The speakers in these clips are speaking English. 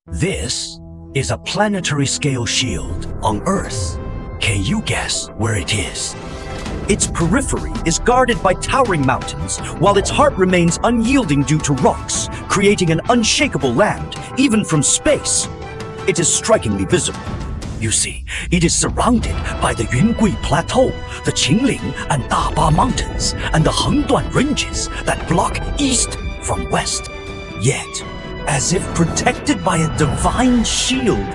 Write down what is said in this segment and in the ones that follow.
This is a planetary-scale shield on Earth. Can you guess where it is? Its periphery is guarded by towering mountains, while its heart remains unyielding due to rocks, creating an unshakable land, even from space. It is strikingly visible. You see, it is surrounded by the Yungui Plateau, the Qingling and Daba Mountains, and the Hengduan Ranges that block east from west. Yet, as if protected by a divine shield,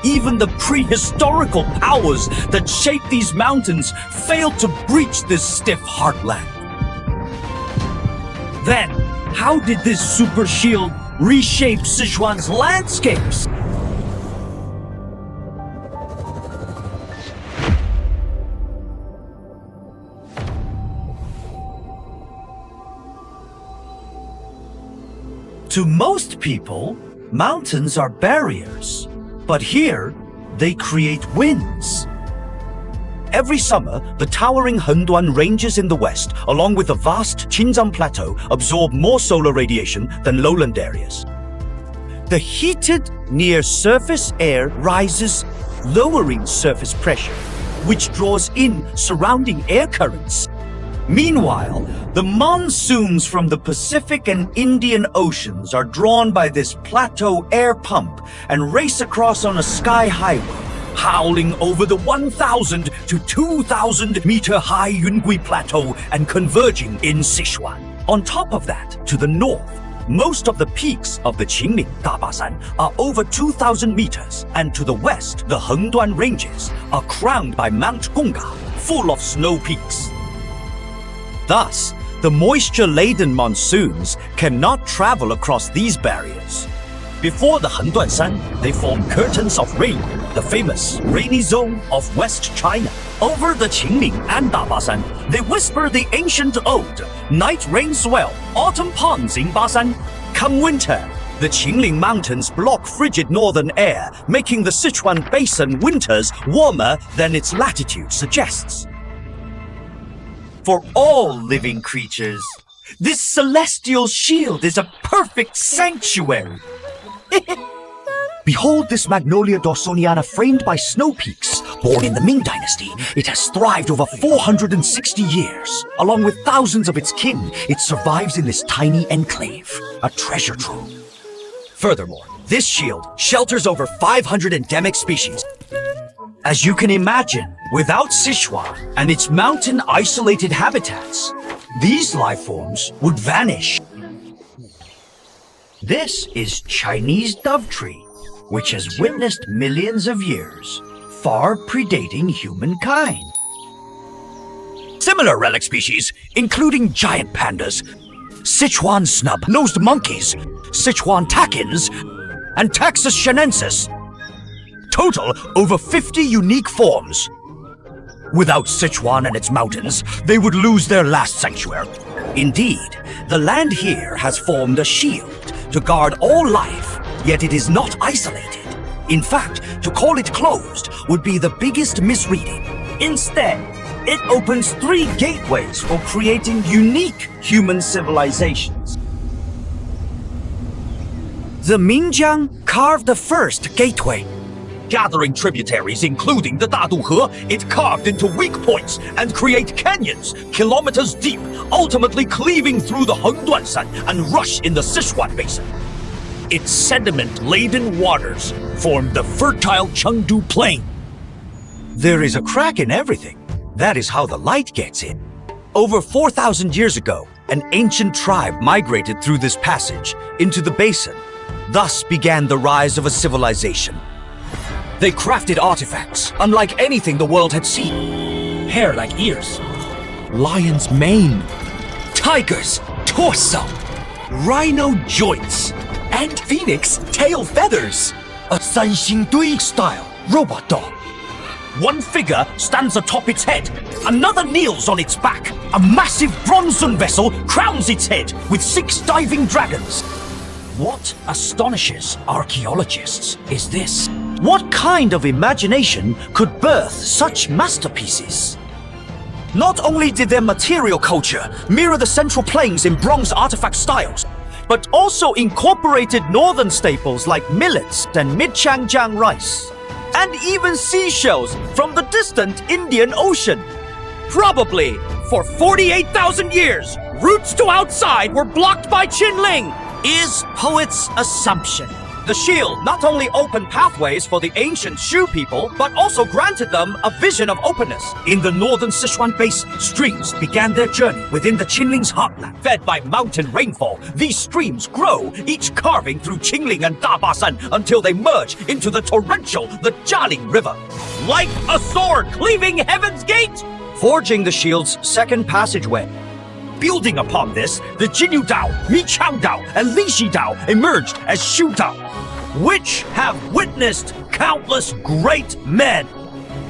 even the prehistorical powers that shape these mountains failed to breach this stiff heartland. Then, how did this super shield reshape Sichuan's landscapes? To most people, mountains are barriers, but here, they create winds. Every summer, the towering Hengduan Ranges in the west, along with the vast Qinzhang Plateau, absorb more solar radiation than lowland areas. The heated, near-surface air rises, lowering surface pressure, which draws in surrounding air currents. Meanwhile, the monsoons from the Pacific and Indian Oceans are drawn by this plateau air pump and race across on a sky highway, howling over the 1,000 to 2,000 meter high Yungui Plateau and converging in Sichuan. On top of that, to the north, most of the peaks of the Qingling Dabasan are over 2,000 meters, and to the west, the Hengduan Ranges are crowned by Mount Gongga, full of snow peaks. Thus, the moisture-laden monsoons cannot travel across these barriers. Before the Hengduanshan, they form curtains of rain, the famous rainy zone of West China. Over the Qingling and Dabasan, they whisper the ancient ode, night rains well, autumn ponds in Basan. Come winter, the Qingling Mountains block frigid northern air, making the Sichuan Basin winters warmer than its latitude suggests. For all living creatures, this celestial shield is a perfect sanctuary. Behold this Magnolia dorsoniana framed by snow peaks. Born in the Ming Dynasty, it has thrived over 460 years. Along with thousands of its kin, it survives in this tiny enclave, a treasure trove. Furthermore, this shield shelters over 500 endemic species. As you can imagine, without Sichuan and its mountain-isolated habitats, these life forms would vanish. This is Chinese dove tree, which has witnessed millions of years, far predating humankind. Similar relic species, including giant pandas, Sichuan snub-nosed monkeys, Sichuan takins, and Taxus shenensis. Total over 50 unique forms. Without Sichuan and its mountains, they would lose their last sanctuary. Indeed, the land here has formed a shield to guard all life, yet it is not isolated. In fact, to call it closed would be the biggest misreading. Instead, it opens 3 gateways for creating unique human civilizations. The Minjiang carved the first gateway. Gathering tributaries, including the Daduhe, it carved into weak points and create canyons kilometers deep, ultimately cleaving through the Hengduanshan and rush in the Sichuan Basin. Its sediment-laden waters form the fertile Chengdu Plain. There is a crack in everything. That is how the light gets in. Over 4,000 years ago, an ancient tribe migrated through this passage into the basin. Thus began the rise of a civilization. They crafted artifacts unlike anything the world had seen. Hair like ears, lion's mane, tiger's torso, rhino joints, and phoenix tail feathers. A Sanxingdui style robot dog. One figure stands atop its head, another kneels on its back. A massive bronzen vessel crowns its head with 6 diving dragons. What astonishes archaeologists is this. What kind of imagination could birth such masterpieces? Not only did their material culture mirror the Central Plains in bronze artifact styles, but also incorporated northern staples like millets and mid-Changjiang rice, and even seashells from the distant Indian Ocean. Probably, for 48,000 years, routes to outside were blocked by Qinling, is poet's assumption. The shield not only opened pathways for the ancient Shu people, but also granted them a vision of openness. In the northern Sichuan basin, streams began their journey within the Qinling's heartland. Fed by mountain rainfall, these streams grow, each carving through Qingling and Dabasan until they merge into the torrential, the Jialing River. Like a sword cleaving heaven's gate, forging the shield's second passageway. Building upon this, the Jinyu Dao, Miqiang Dao, and Lixi Dao emerged as Shu Dao, which have witnessed countless great men.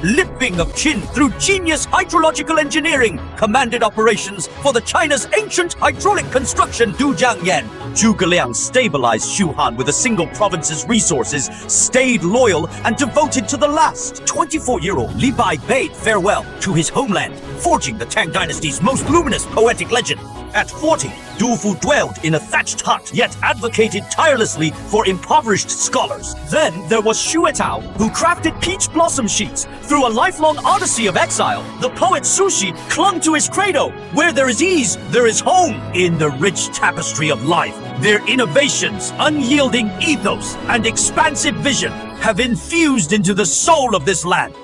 Limping of Qin through genius hydrological engineering, commanded operations for the China's ancient hydraulic construction Dujiangyan. Zhuge Liang stabilized Shuhan with a single province's resources, stayed loyal and devoted to the last. 24-year-old Li Bai bade farewell to his homeland, forging the Tang Dynasty's most luminous poetic legend. At 40, Du Fu dwelled in a thatched hut, yet advocated tirelessly for impoverished scholars. Then there was Xue Tao, who crafted peach blossom sheets. Through a lifelong odyssey of exile, the poet Su Xi clung to his credo: where there is ease, there is home. In the rich tapestry of life, their innovations, unyielding ethos, and expansive vision have infused into the soul of this land.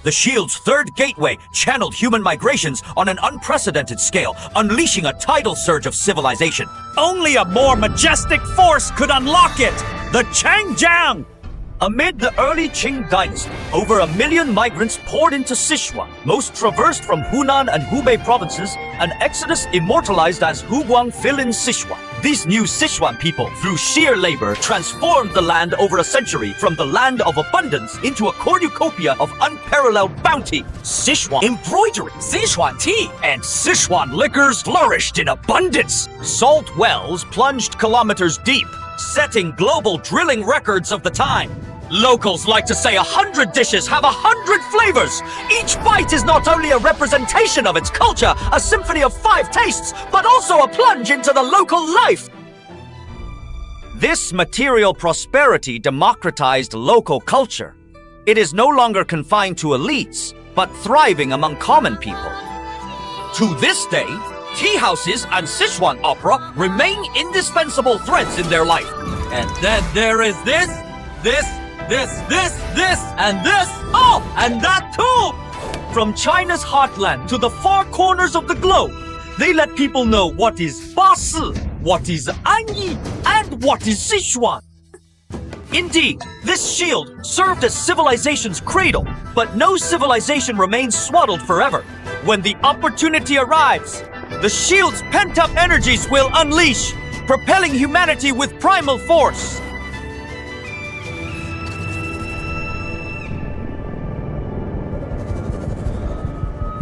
The shield's third gateway channeled human migrations on an unprecedented scale, unleashing a tidal surge of civilization. Only a more majestic force could unlock it! The Changjiang! Amid the early Qing dynasty, over 1 million migrants poured into Sichuan. Most traversed from Hunan and Hubei provinces, an exodus immortalized as Huguang fill-in Sichuan. These new Sichuan people, through sheer labor, transformed the land over a century from the land of abundance into a cornucopia of unparalleled bounty. Sichuan embroidery, Sichuan tea, and Sichuan liquors flourished in abundance. Salt wells plunged kilometers deep, setting global drilling records of the time. Locals like to say 100 dishes have 100 flavors. Each bite is not only a representation of its culture, a symphony of 5 tastes, but also a plunge into the local life. This material prosperity democratized local culture. It is no longer confined to elites, but thriving among common people. To this day, tea houses and Sichuan opera remain indispensable threads in their life. And then there is this, and this, oh, and that too! From China's heartland to the far corners of the globe, they let people know what is Basi, what is Anyi, and what is Sichuan. Indeed, this shield served as civilization's cradle, but no civilization remains swaddled forever. When the opportunity arrives, the shield's pent-up energies will unleash, propelling humanity with primal force.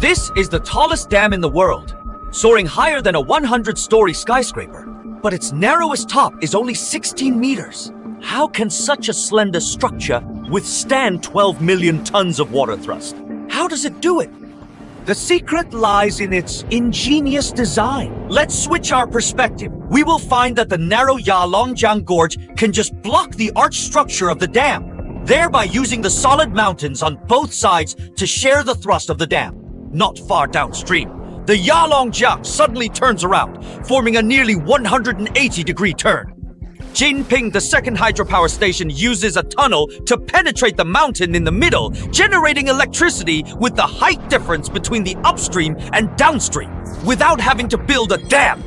This is the tallest dam in the world, soaring higher than a 100-story skyscraper. But its narrowest top is only 16 meters. How can such a slender structure withstand 12 million tons of water thrust? How does it do it? The secret lies in its ingenious design. Let's switch our perspective. We will find that the narrow Yalongjiang Gorge can just block the arch structure of the dam, thereby using the solid mountains on both sides to share the thrust of the dam. Not far downstream, the Yalongjiang suddenly turns around, forming a nearly 180-degree turn. Jinping, the second hydropower station, uses a tunnel to penetrate the mountain in the middle, generating electricity with the height difference between the upstream and downstream, without having to build a dam.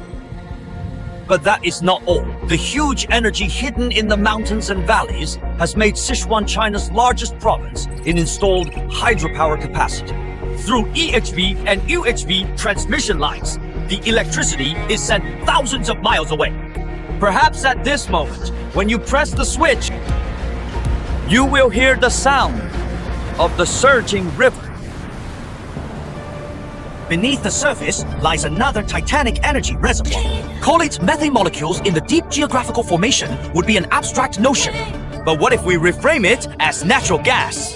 But that is not all. The huge energy hidden in the mountains and valleys has made Sichuan China's largest province in installed hydropower capacity. Through EHV and UHV transmission lines, the electricity is sent thousands of miles away. Perhaps at this moment, when you press the switch, you will hear the sound of the surging river. Beneath the surface lies another titanic energy reservoir. Call it methane molecules in the deep geographical formation would be an abstract notion. But what if we reframe it as natural gas?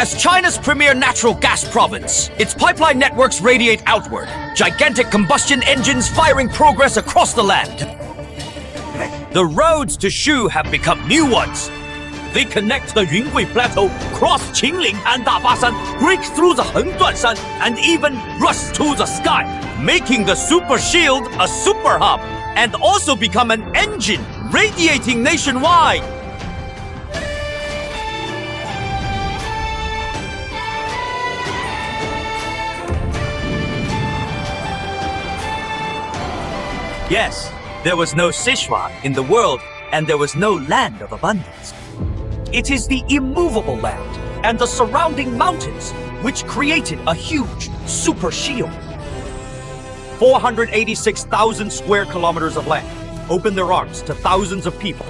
As China's premier natural gas province, its pipeline networks radiate outward, gigantic combustion engines firing progress across the land. The roads to Shu have become new ones. They connect the Yunhui Plateau, cross Qingling and Dabasan, break through the Henduanshan, and even rush to the sky, making the super shield a super hub, and also become an engine radiating nationwide. Yes, there was no Sichuan in the world, and there was no land of abundance. It is the immovable land and the surrounding mountains which created a huge super shield. 486,000 square kilometers of land open their arms to thousands of people.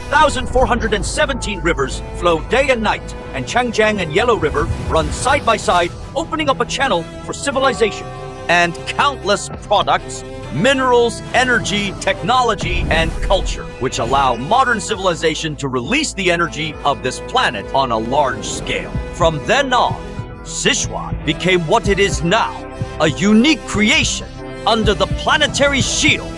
1,417 rivers flow day and night, and Changjiang and Yellow River run side by side, opening up a channel for civilization. And countless products, minerals, energy, technology, and culture, which allow modern civilization to release the energy of this planet on a large scale. From then on, Sichuan became what it is now, a unique creation under the planetary shield